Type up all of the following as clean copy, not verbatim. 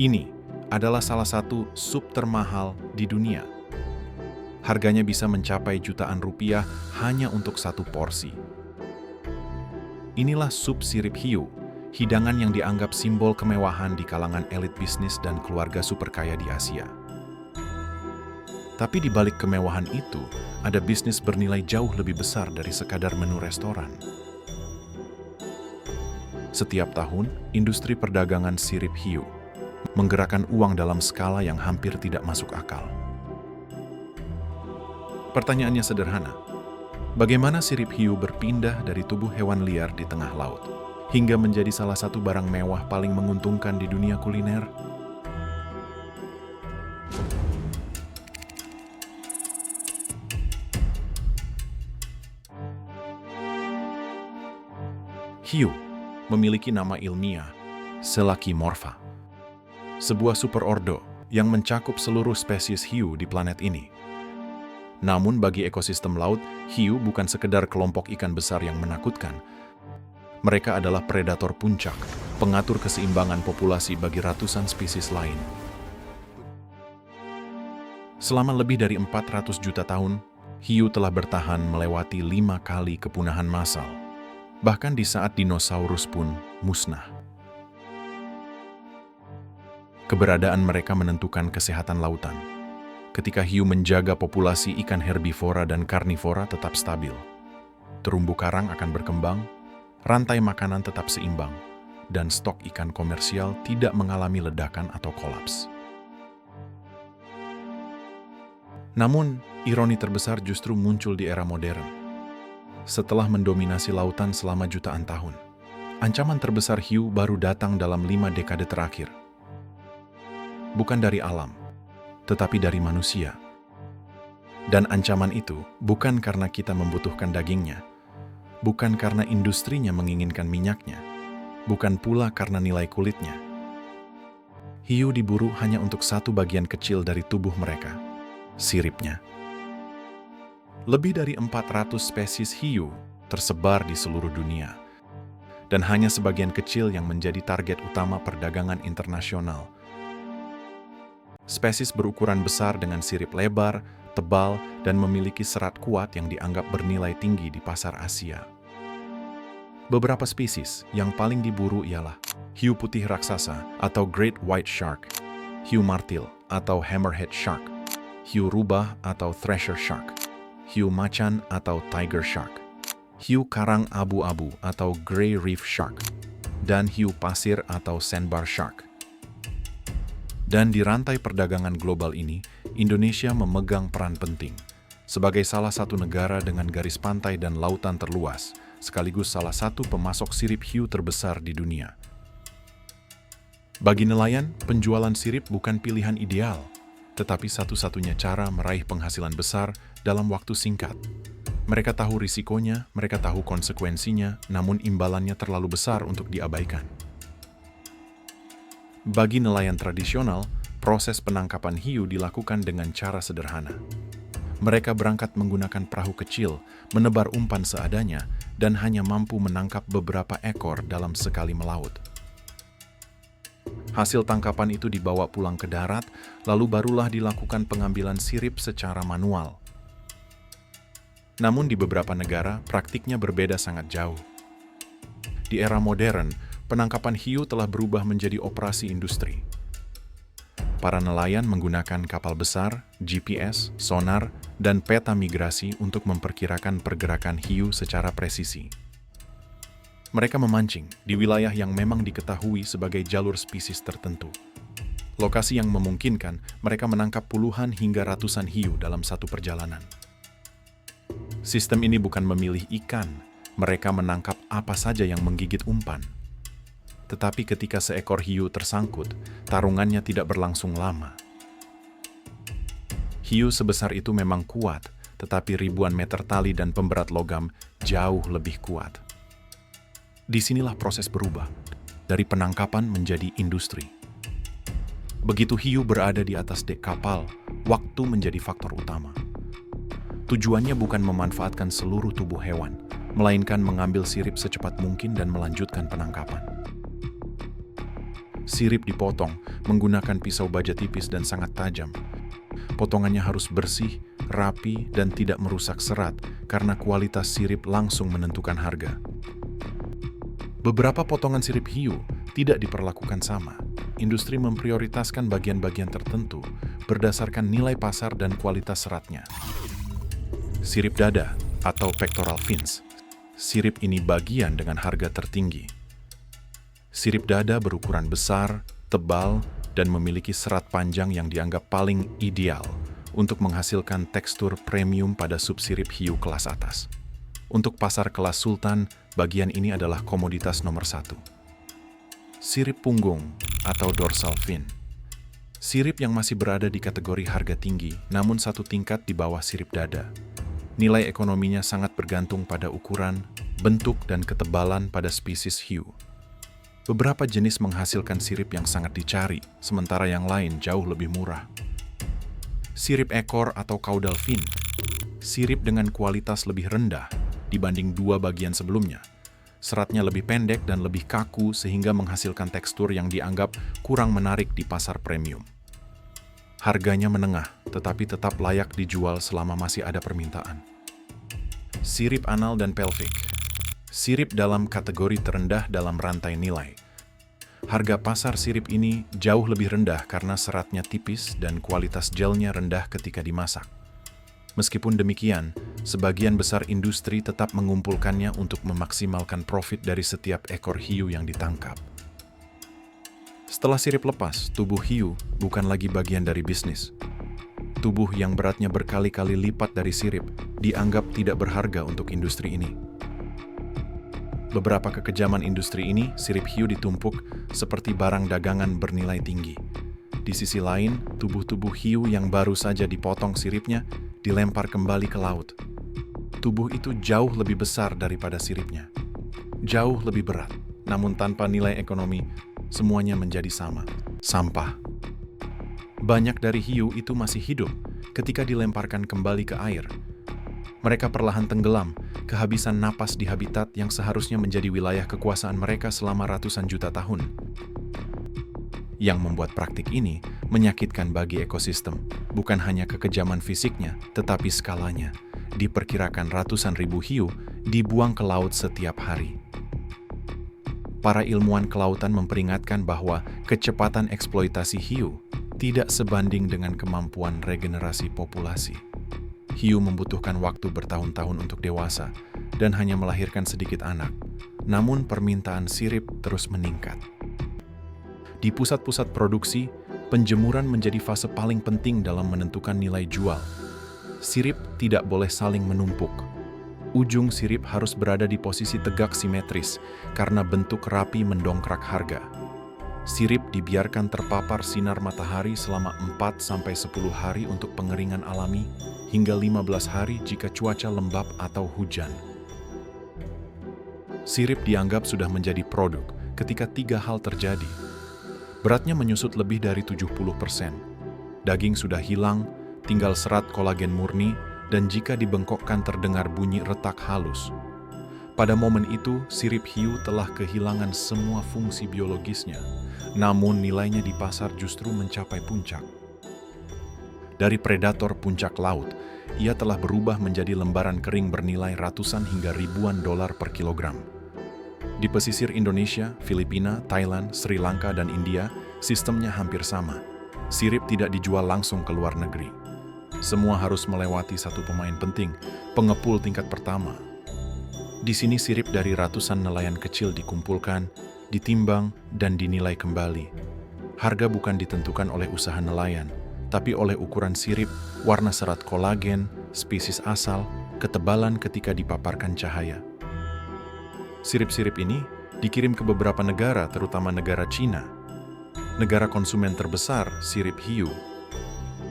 Ini adalah salah satu sup termahal di dunia. Harganya bisa mencapai jutaan rupiah hanya untuk satu porsi. Inilah sup sirip hiu, hidangan yang dianggap simbol kemewahan di kalangan elit bisnis dan keluarga super kaya di Asia. Tapi di balik kemewahan itu, ada bisnis bernilai jauh lebih besar dari sekadar menu restoran. Setiap tahun, industri perdagangan sirip hiu menggerakkan uang dalam skala yang hampir tidak masuk akal. Pertanyaannya sederhana, bagaimana sirip hiu berpindah dari tubuh hewan liar di tengah laut hingga menjadi salah satu barang mewah paling menguntungkan di dunia kuliner? Hiu memiliki nama ilmiah Selachimorpha, sebuah superordo yang mencakup seluruh spesies hiu di planet ini. Namun bagi ekosistem laut, hiu bukan sekedar kelompok ikan besar yang menakutkan. Mereka adalah predator puncak, pengatur keseimbangan populasi bagi ratusan spesies lain. Selama lebih dari 400 juta tahun, hiu telah bertahan melewati 5 kali kepunahan massal, bahkan di saat dinosaurus pun musnah. Keberadaan mereka menentukan kesehatan lautan. Ketika hiu menjaga populasi ikan herbivora dan karnivora tetap stabil, terumbu karang akan berkembang, rantai makanan tetap seimbang, dan stok ikan komersial tidak mengalami ledakan atau kolaps. Namun, ironi terbesar justru muncul di era modern. Setelah mendominasi lautan selama jutaan tahun, ancaman terbesar hiu baru datang dalam 5 dekade terakhir. Bukan dari alam, tetapi dari manusia. Dan ancaman itu bukan karena kita membutuhkan dagingnya, bukan karena industrinya menginginkan minyaknya, bukan pula karena nilai kulitnya. Hiu diburu hanya untuk satu bagian kecil dari tubuh mereka, siripnya. Lebih dari 400 spesies hiu tersebar di seluruh dunia, dan hanya sebagian kecil yang menjadi target utama perdagangan internasional. Spesies berukuran besar dengan sirip lebar, tebal, dan memiliki serat kuat yang dianggap bernilai tinggi di pasar Asia. Beberapa spesies yang paling diburu ialah hiu putih raksasa atau Great White Shark, hiu martil atau Hammerhead Shark, hiu rubah atau Thresher Shark, hiu macan atau Tiger Shark, hiu karang abu-abu atau Grey Reef Shark, dan hiu pasir atau Sandbar Shark. Dan di rantai perdagangan global ini, Indonesia memegang peran penting sebagai salah satu negara dengan garis pantai dan lautan terluas, sekaligus salah satu pemasok sirip hiu terbesar di dunia. Bagi nelayan, penjualan sirip bukan pilihan ideal, tetapi satu-satunya cara meraih penghasilan besar dalam waktu singkat. Mereka tahu risikonya, mereka tahu konsekuensinya, namun imbalannya terlalu besar untuk diabaikan. Bagi nelayan tradisional, proses penangkapan hiu dilakukan dengan cara sederhana. Mereka berangkat menggunakan perahu kecil, menebar umpan seadanya, dan hanya mampu menangkap beberapa ekor dalam sekali melaut. Hasil tangkapan itu dibawa pulang ke darat, lalu barulah dilakukan pengambilan sirip secara manual. Namun di beberapa negara, praktiknya berbeda sangat jauh. Di era modern, penangkapan hiu telah berubah menjadi operasi industri. Para nelayan menggunakan kapal besar, GPS, sonar, dan peta migrasi untuk memperkirakan pergerakan hiu secara presisi. Mereka memancing di wilayah yang memang diketahui sebagai jalur spesies tertentu. Lokasi yang memungkinkan mereka menangkap puluhan hingga ratusan hiu dalam satu perjalanan. Sistem ini bukan memilih ikan, mereka menangkap apa saja yang menggigit umpan. Tetapi ketika seekor hiu tersangkut, tarungannya tidak berlangsung lama. Hiu sebesar itu memang kuat, tetapi ribuan meter tali dan pemberat logam jauh lebih kuat. Disinilah proses berubah, dari penangkapan menjadi industri. Begitu hiu berada di atas dek kapal, waktu menjadi faktor utama. Tujuannya bukan memanfaatkan seluruh tubuh hewan, melainkan mengambil sirip secepat mungkin dan melanjutkan penangkapan. Sirip dipotong menggunakan pisau baja tipis dan sangat tajam. Potongannya harus bersih, rapi, dan tidak merusak serat karena kualitas sirip langsung menentukan harga. Beberapa potongan sirip hiu tidak diperlakukan sama. Industri memprioritaskan bagian-bagian tertentu berdasarkan nilai pasar dan kualitas seratnya. Sirip dada atau pectoral fins. Sirip ini bagian dengan harga tertinggi. Sirip dada berukuran besar, tebal, dan memiliki serat panjang yang dianggap paling ideal untuk menghasilkan tekstur premium pada subsirip hiu kelas atas. Untuk pasar kelas sultan, bagian ini adalah komoditas nomor 1. Sirip punggung atau dorsal fin. Sirip yang masih berada di kategori harga tinggi, namun satu tingkat di bawah sirip dada. Nilai ekonominya sangat bergantung pada ukuran, bentuk, dan ketebalan pada spesies hiu. Beberapa jenis menghasilkan sirip yang sangat dicari, sementara yang lain jauh lebih murah. Sirip ekor atau caudal fin. Sirip dengan kualitas lebih rendah dibanding dua bagian sebelumnya. Seratnya lebih pendek dan lebih kaku sehingga menghasilkan tekstur yang dianggap kurang menarik di pasar premium. Harganya menengah, tetapi tetap layak dijual selama masih ada permintaan. Sirip anal dan pelvic. Sirip dalam kategori terendah dalam rantai nilai. Harga pasar sirip ini jauh lebih rendah karena seratnya tipis dan kualitas gelnya rendah ketika dimasak. Meskipun demikian, sebagian besar industri tetap mengumpulkannya untuk memaksimalkan profit dari setiap ekor hiu yang ditangkap. Setelah sirip lepas, tubuh hiu bukan lagi bagian dari bisnis. Tubuh yang beratnya berkali-kali lipat dari sirip dianggap tidak berharga untuk industri ini. Beberapa kekejaman industri ini, sirip hiu ditumpuk seperti barang dagangan bernilai tinggi. Di sisi lain, tubuh-tubuh hiu yang baru saja dipotong siripnya dilempar kembali ke laut. Tubuh itu jauh lebih besar daripada siripnya. Jauh lebih berat, namun tanpa nilai ekonomi, semuanya menjadi sama. Sampah. Banyak dari hiu itu masih hidup ketika dilemparkan kembali ke air. Mereka perlahan tenggelam, kehabisan napas di habitat yang seharusnya menjadi wilayah kekuasaan mereka selama ratusan juta tahun. Yang membuat praktik ini menyakitkan bagi ekosistem, bukan hanya kekejaman fisiknya, tetapi skalanya. Diperkirakan ratusan ribu hiu dibuang ke laut setiap hari. Para ilmuwan kelautan memperingatkan bahwa kecepatan eksploitasi hiu tidak sebanding dengan kemampuan regenerasi populasi. Hiu membutuhkan waktu bertahun-tahun untuk dewasa dan hanya melahirkan sedikit anak. Namun permintaan sirip terus meningkat. Di pusat-pusat produksi, penjemuran menjadi fase paling penting dalam menentukan nilai jual. Sirip tidak boleh saling menumpuk. Ujung sirip harus berada di posisi tegak simetris karena bentuk rapi mendongkrak harga. Sirip dibiarkan terpapar sinar matahari selama 4-10 hari untuk pengeringan alami, hingga 15 hari jika cuaca lembab atau hujan. Sirip dianggap sudah menjadi produk ketika 3 hal terjadi. Beratnya menyusut lebih dari 70%. Daging sudah hilang, tinggal serat kolagen murni, dan jika dibengkokkan terdengar bunyi retak halus. Pada momen itu, sirip hiu telah kehilangan semua fungsi biologisnya, namun nilainya di pasar justru mencapai puncak. Dari predator puncak laut, ia telah berubah menjadi lembaran kering bernilai ratusan hingga ribuan dolar per kilogram. Di pesisir Indonesia, Filipina, Thailand, Sri Lanka, dan India, sistemnya hampir sama. Sirip tidak dijual langsung ke luar negeri. Semua harus melewati satu pemain penting, pengepul tingkat pertama. Di sini sirip dari ratusan nelayan kecil dikumpulkan, ditimbang, dan dinilai kembali. Harga bukan ditentukan oleh usaha nelayan, tapi oleh ukuran sirip, warna serat kolagen, spesies asal, ketebalan ketika dipaparkan cahaya. Sirip-sirip ini dikirim ke beberapa negara, terutama negara Cina. Negara konsumen terbesar sirip hiu.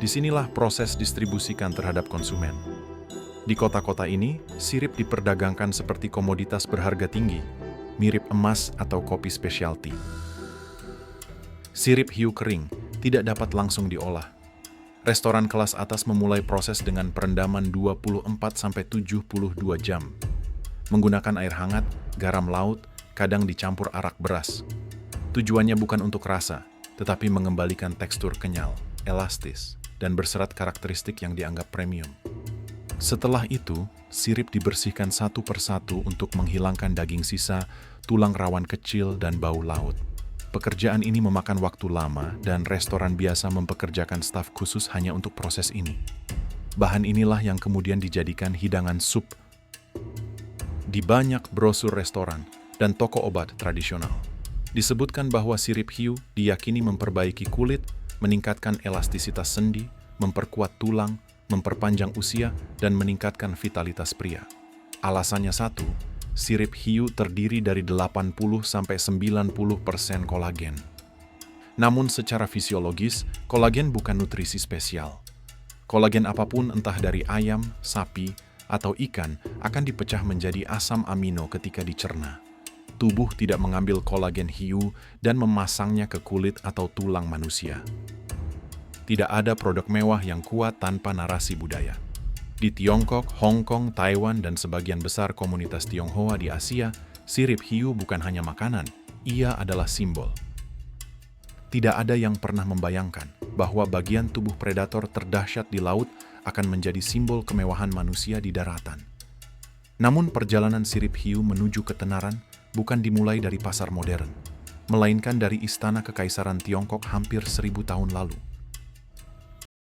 Disinilah proses distribusikan terhadap konsumen. Di kota-kota ini, sirip diperdagangkan seperti komoditas berharga tinggi, mirip emas atau kopi spesialty. Sirip hiu kering tidak dapat langsung diolah. Restoran kelas atas memulai proses dengan perendaman 24-72 jam. Menggunakan air hangat, garam laut, kadang dicampur arak beras. Tujuannya bukan untuk rasa, tetapi mengembalikan tekstur kenyal, elastis, dan berserat karakteristik yang dianggap premium. Setelah itu, sirip dibersihkan satu persatu untuk menghilangkan daging sisa, tulang rawan kecil, dan bau laut. Pekerjaan ini memakan waktu lama dan restoran biasa mempekerjakan staf khusus hanya untuk proses ini. Bahan inilah yang kemudian dijadikan hidangan sup di banyak brosur restoran dan toko obat tradisional. Disebutkan bahwa sirip hiu diyakini memperbaiki kulit, meningkatkan elastisitas sendi, memperkuat tulang, memperpanjang usia, dan meningkatkan vitalitas pria. Alasannya satu, sirip hiu terdiri dari 80–90% kolagen. Namun secara fisiologis, kolagen bukan nutrisi spesial. Kolagen apapun entah dari ayam, sapi, atau ikan akan dipecah menjadi asam amino ketika dicerna. Tubuh tidak mengambil kolagen hiu dan memasangnya ke kulit atau tulang manusia. Tidak ada produk mewah yang kuat tanpa narasi budaya. Di Tiongkok, Hong Kong, Taiwan, dan sebagian besar komunitas Tionghoa di Asia, sirip hiu bukan hanya makanan, ia adalah simbol. Tidak ada yang pernah membayangkan bahwa bagian tubuh predator terdahsyat di laut akan menjadi simbol kemewahan manusia di daratan. Namun perjalanan sirip hiu menuju ketenaran bukan dimulai dari pasar modern, melainkan dari istana kekaisaran Tiongkok hampir 1000 tahun lalu.